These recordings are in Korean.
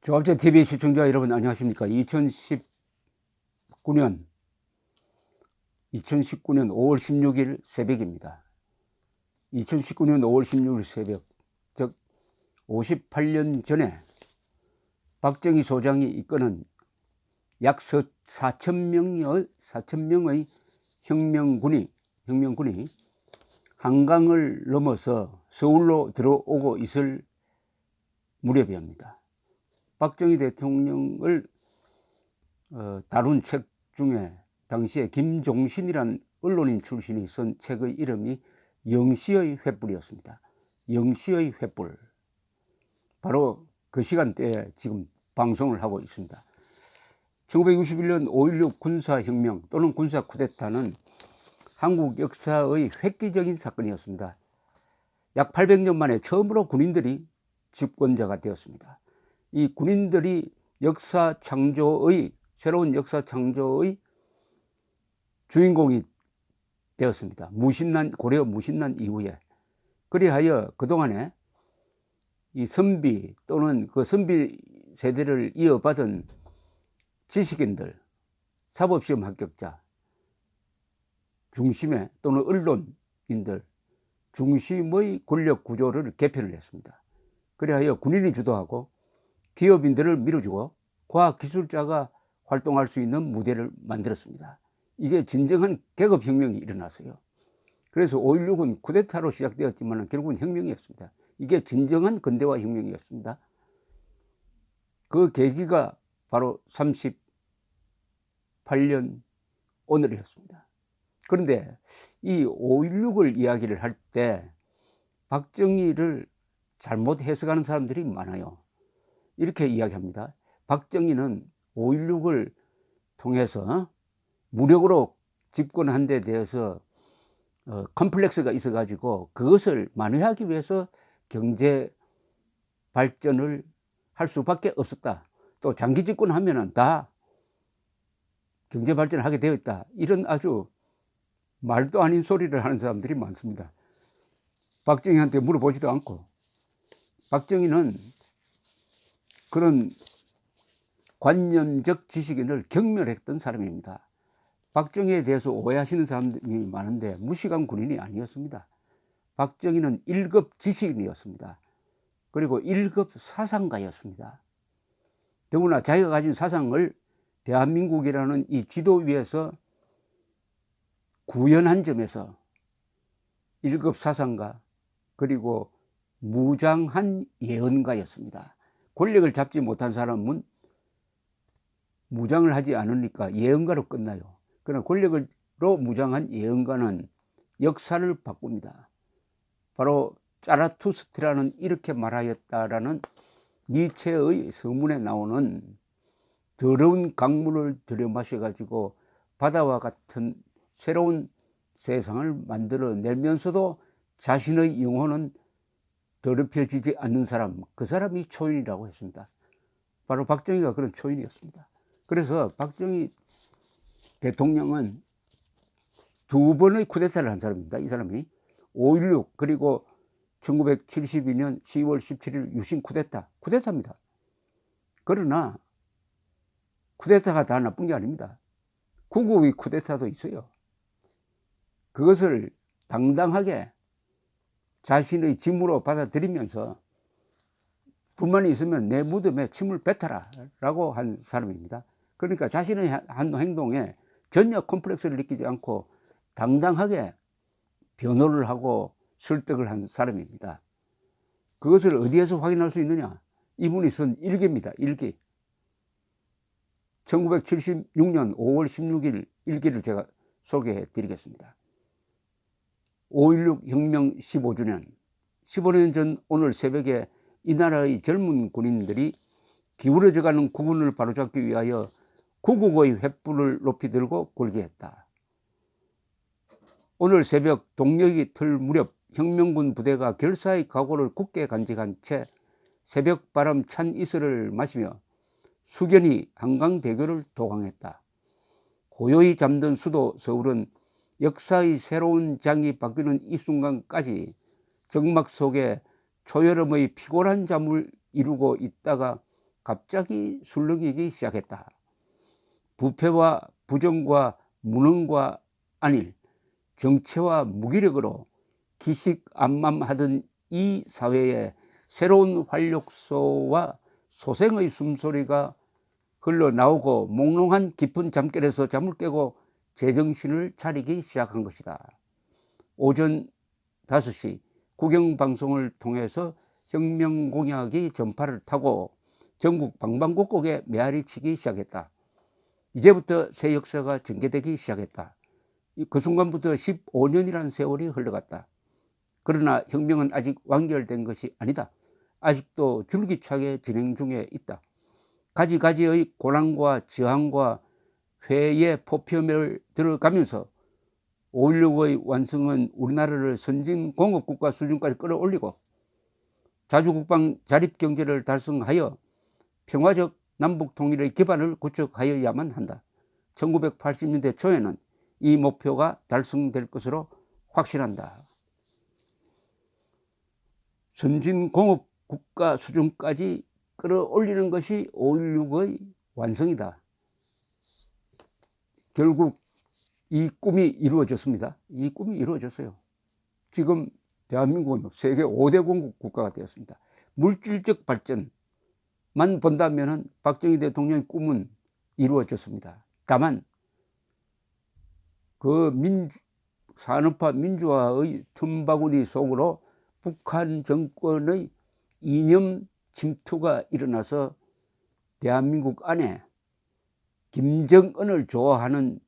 조합제 TV 시청자 여러분 안녕하십니까. 2019년 5월 16일 새벽입니다. 2019년 5월 16일 새벽, 즉 58년 전에 박정희 소장이 이끄는 약 4,000명의 혁명군이 한강을 넘어서 서울로 들어오고 있을 무렵이옵니다. 박정희 대통령을 다룬 책 중에 당시에 김종신이란 언론인 출신이 쓴 책의 이름이 영시의 횃불이었습니다. 영시의 횃불. 바로 그 시간대에 지금 방송을 하고 있습니다. 1961년 5.16 군사혁명 또는 군사 쿠데타는 한국 역사의 획기적인 사건이었습니다. 약 800년 만에 처음으로 군인들이 집권자가 되었습니다. 이 군인들이 새로운 역사 창조의 주인공이 되었습니다. 고려 무신난 이후에. 그리하여 그동안에 이 선비 또는 그 선비 세대를 이어받은 지식인들, 사법시험 합격자 중심의 또는 언론인들 중심의 권력 구조를 개편을 했습니다. 그리하여 군인이 주도하고 기업인들을 밀어주고 과학기술자가 활동할 수 있는 무대를 만들었습니다. 이게 진정한 계급혁명이 일어났어요. 그래서 5.16은 쿠데타로 시작되었지만 결국은 혁명이었습니다. 이게 진정한 근대화 혁명이었습니다. 그 계기가 바로 38년 오늘이었습니다. 그런데 이 5.16을 이야기를 할 때 박정희를 잘못 해석하는 사람들이 많아요. 이렇게 이야기합니다. 박정희는 5.16을 통해서 무력으로 집권한 데 대해서 컴플렉스가 있어가지고 그것을 만회하기 위해서 경제 발전을 할 수밖에 없었다. 또 장기 집권하면은 다 경제 발전을 하게 되어 있다. 이런 아주 말도 아닌 소리를 하는 사람들이 많습니다. 박정희한테 물어보지도 않고. 박정희는 그런 관념적 지식인을 경멸했던 사람입니다. 박정희에 대해서 오해하시는 사람들이 많은데 무식한 군인이 아니었습니다. 박정희는 1급 지식인이었습니다. 그리고 1급 사상가였습니다. 더구나 자기가 가진 사상을 대한민국이라는 이 지도 위에서 구현한 점에서 1급 사상가 그리고 무장한 예언가였습니다. 권력을 잡지 못한 사람은 무장을 하지 않으니까 예언가로 끝나요. 그러나 권력으로 무장한 예언가는 역사를 바꿉니다. 바로 짜라투스트라는 이렇게 말하였다라는 니체의 서문에 나오는 더러운 강물을 들여마셔가지고 바다와 같은 새로운 세상을 만들어내면서도 자신의 영혼은 더럽혀지지 않는 사람, 그 사람이 초인이라고 했습니다. 바로 박정희가 그런 초인이었습니다. 그래서 박정희 대통령은 2번의 쿠데타를 한 사람입니다. 이 사람이 5.16 그리고 1972년 10월 17일 유신 쿠데타입니다. 그러나 쿠데타가 다 나쁜 게 아닙니다. 구국의 쿠데타도 있어요. 그것을 당당하게 자신의 짐으로 받아들이면서 불만이 있으면 내 무덤에 침을 뱉어라 라고 한 사람입니다. 그러니까 자신의 한 행동에 전혀 컴플렉스를 느끼지 않고 당당하게 변호를 하고 설득을 한 사람입니다. 그것을 어디에서 확인할 수 있느냐? 이분이 쓴 일기입니다. 일기. 1976년 5월 16일 일기를 제가 소개해 드리겠습니다. 5.16 혁명 15주년 15년 전 오늘 새벽에 이 나라의 젊은 군인들이 기울어져가는 국운을 바로잡기 위하여 구국의 횃불을 높이 들고 골기했다. 오늘 새벽 동력이 틀 무렵 혁명군 부대가 결사의 각오를 굳게 간직한 채 새벽 바람 찬 이슬을 마시며 숙연히 한강대교를 도강했다. 고요히 잠든 수도 서울은 역사의 새로운 장이 바뀌는 이 순간까지 정막 속에 초여름의 피곤한 잠을 이루고 있다가 갑자기 술렁이기 시작했다. 부패와 부정과 무능과 안일, 정체와 무기력으로 기식암맘하던 이 사회에 새로운 활력소와 소생의 숨소리가 흘러나오고 몽롱한 깊은 잠결에서 잠을 깨고 제정신을 차리기 시작한 것이다. 오전 5시 국영방송을 통해서 혁명공약이 전파를 타고 전국 방방곡곡에 메아리치기 시작했다. 이제부터 새 역사가 전개되기 시작했다. 그 순간부터 15년이라는 세월이 흘러갔다. 그러나 혁명은 아직 완결된 것이 아니다. 아직도 줄기차게 진행 중에 있다. 가지가지의 고난과 저항과 회의 포편을 들어가면서 5.16의 완성은 우리나라를 선진공업국가 수준까지 끌어올리고 자주국방 자립경제를 달성하여 평화적 남북통일의 기반을 구축하여야만 한다. 1980년대 초에는 이 목표가 달성될 것으로 확신한다. 선진공업국가 수준까지 끌어올리는 것이 5.16의 완성이다. 결국 이 꿈이 이루어졌습니다. 이 꿈이 이루어졌어요. 지금 대한민국은 세계 5대 공급 국가가 되었습니다. 물질적 발전만 본다면 박정희 대통령의 꿈은 이루어졌습니다. 다만 그 산업화 민주화의 틈바구니 속으로 북한 정권의 이념 침투가 일어나서 대한민국 안에 김정은을 좋아하는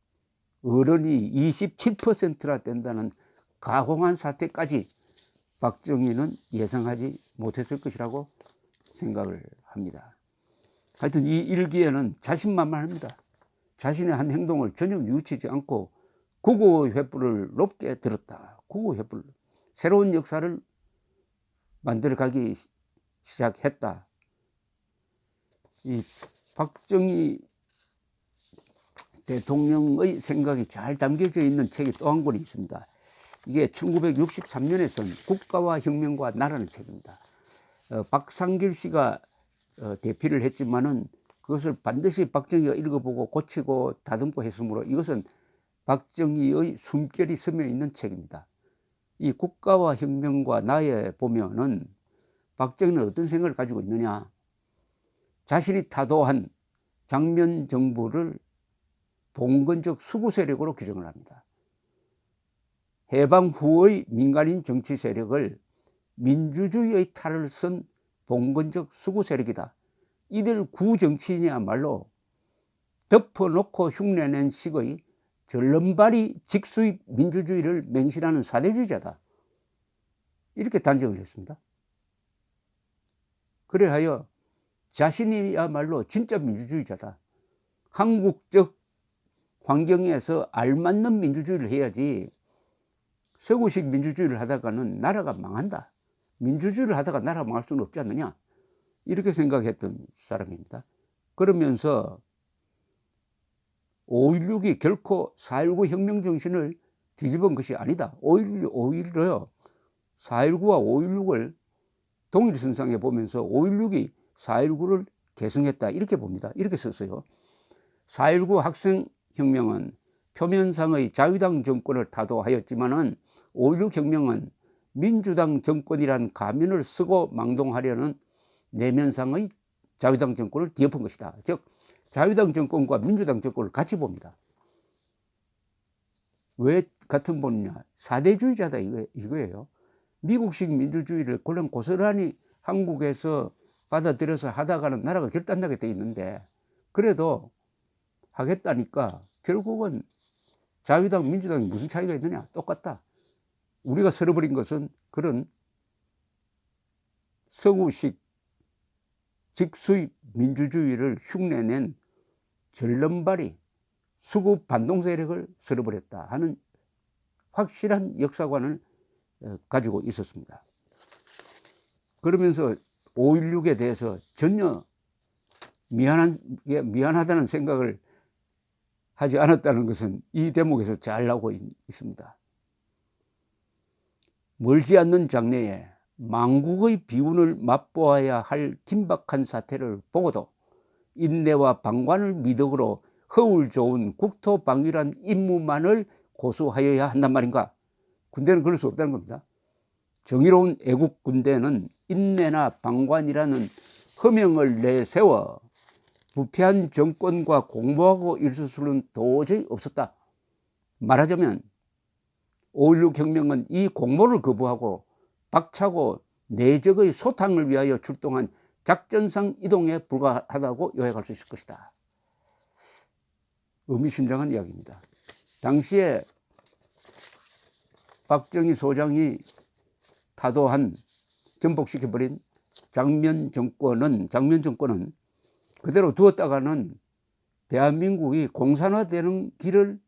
어른이 27%나 된다는 가공한 사태까지 박정희는 예상하지 못했을 것이라고 생각을 합니다. 하여튼 이 일기에는 자신만만합니다. 자신의 한 행동을 전혀 뉘우치지 않고 구구의 횃불을 높게 들었다. 구구의 횃불. 새로운 역사를 만들어가기 시작했다. 이 박정희 대통령의 생각이 잘 담겨져 있는 책이 또 한 권이 있습니다. 이게 1963년에 쓴 국가와 혁명과 나라는 책입니다. 박상길 씨가 대피를 했지만은 그것을 반드시 박정희가 읽어보고 고치고 다듬고 했으므로 이것은 박정희의 숨결이 스며 있는 책입니다. 이 국가와 혁명과 나에 보면은 박정희는 어떤 생각을 가지고 있느냐. 자신이 타도한 장면 정부를 봉건적 수구 세력으로 규정을 합니다. 해방 후의 민간인 정치 세력을 민주주의의 탈을 쓴 봉건적 수구 세력이다. 이들 구정치인이야말로 덮어놓고 흉내낸 식의 절름발이 직수입 민주주의를 맹신하는 사대주의자다. 이렇게 단정을 했습니다. 그래하여 자신이야말로 진짜 민주주의자다. 한국적 환경에서 알맞는 민주주의를 해야지 서구식 민주주의를 하다가는 나라가 망한다. 민주주의를 하다가 나라가 망할 수는 없지 않느냐. 이렇게 생각했던 사람입니다. 그러면서 5.16이 결코 4.19 혁명 정신을 뒤집은 것이 아니다. 오히려 4.19와 5.16을 동일선상에 보면서 5.16이 4.19를 계승했다. 이렇게 봅니다. 이렇게 썼어요. 4.19 학생혁명은 표면상의 자유당 정권을 타도하였지만은 5.16 혁명은 민주당 정권이란 가면을 쓰고 망동하려는 내면상의 자유당 정권을 뒤엎은 것이다. 즉 자유당 정권과 민주당 정권을 같이 봅니다. 왜 같은 보느냐. 사대주의자다 이거예요. 미국식 민주주의를 그냥 고스란히 한국에서 받아들여서 하다가는 나라가 결단나게 돼 있는데 그래도 하겠다니까 결국은 자유당 민주당이 무슨 차이가 있느냐. 똑같다. 우리가 설어버린 것은 그런 서구식 직수입 민주주의를 흉내낸 절름발이 수구 반동 세력을 설어버렸다 하는 확실한 역사관을 가지고 있었습니다. 그러면서 5.16에 대해서 전혀 미안하다는 생각을 하지 않았다는 것은 이 대목에서 잘 나오고 있습니다. 멀지 않는 장래에 망국의 비운을 맛보아야 할 긴박한 사태를 보고도 인내와 방관을 미덕으로 허울 좋은 국토방위란 임무만을 고수하여야 한단 말인가? 군대는 그럴 수 없다는 겁니다. 정의로운 애국 군대는 인내나 방관이라는 허명을 내세워 부패한 정권과 공모하고 있을 수는 도저히 없었다. 말하자면 5.16 혁명은 이 공모를 거부하고 박차고 내적의 소탕을 위하여 출동한 작전상 이동에 불과하다고 요약할 수 있을 것이다. 의미심장한 이야기입니다. 당시에 박정희 소장이 타도한 전복시켜버린 장면 정권은 그대로 두었다가는 대한민국이 공산화되는 길을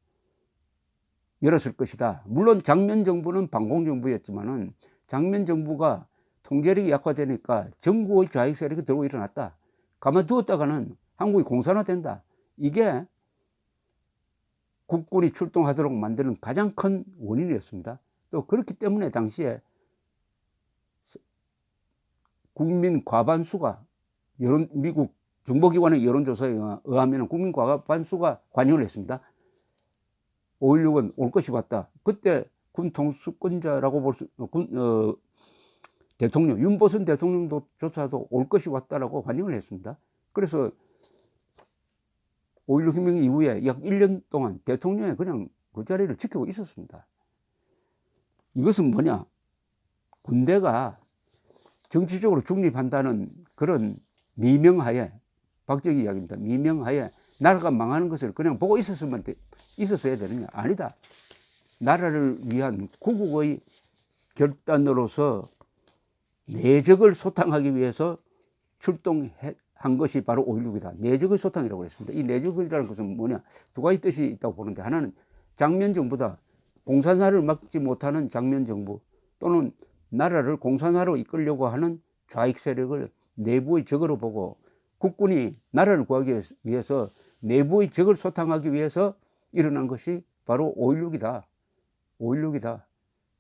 열었을 것이다. 물론 장면 정부는 반공정부였지만은 장면 정부가 통제력이 약화되니까 정부의 좌익 세력이 들고 일어났다. 가만두었다가는 한국이 공산화된다. 이게 국군이 출동하도록 만드는 가장 큰 원인이었습니다. 또 그렇기 때문에 당시에 국민 과반수가 미국 정보기관의 여론조사에 의하면 국민 과반수가 관여를 했습니다. 5.16은 올 것이 왔다. 그때 군 통수권자라고 볼 수, 대통령, 윤보선 대통령조차도 올 것이 왔다라고 환영을 했습니다. 그래서 5.16 혁명 이후에 약 1년 동안 대통령이 그냥 그 자리를 지키고 있었습니다. 이것은 뭐냐? 군대가 정치적으로 중립한다는 그런 미명하에, 박정희 이야기입니다. 미명하에 나라가 망하는 것을 그냥 보고 있었어야 되느냐? 아니다. 나라를 위한 구국의 결단으로서 내적을 소탕하기 위해서 출동한 것이 바로 5.16이다. 내적의 소탕이라고 했습니다. 이 내적이라는 것은 뭐냐? 두 가지 뜻이 있다고 보는데, 하나는 장면 정부다. 공산화를 막지 못하는 장면 정부, 또는 나라를 공산화로 이끌려고 하는 좌익 세력을 내부의 적으로 보고 국군이 나라를 구하기 위해서 내부의 적을 소탕하기 위해서 일어난 것이 바로 5.16이다. 5.16이다.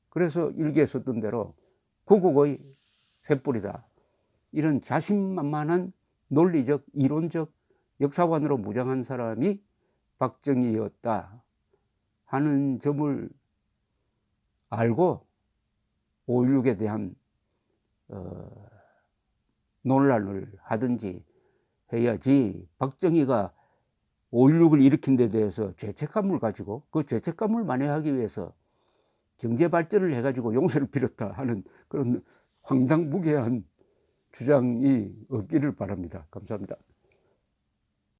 그래서 일기에 썼던 대로 구국의 횃불이다. 이런 자신만만한 논리적, 이론적 역사관으로 무장한 사람이 박정희였다 하는 점을 알고 5.16에 대한 논란을 하든지 해야지, 박정희가 5.16을 일으킨 데 대해서 죄책감을 가지고 그 죄책감을 만회하기 위해서 경제 발전을 해가지고 용서를 빌었다 하는 그런 황당무계한 주장이 없기를 바랍니다. 감사합니다.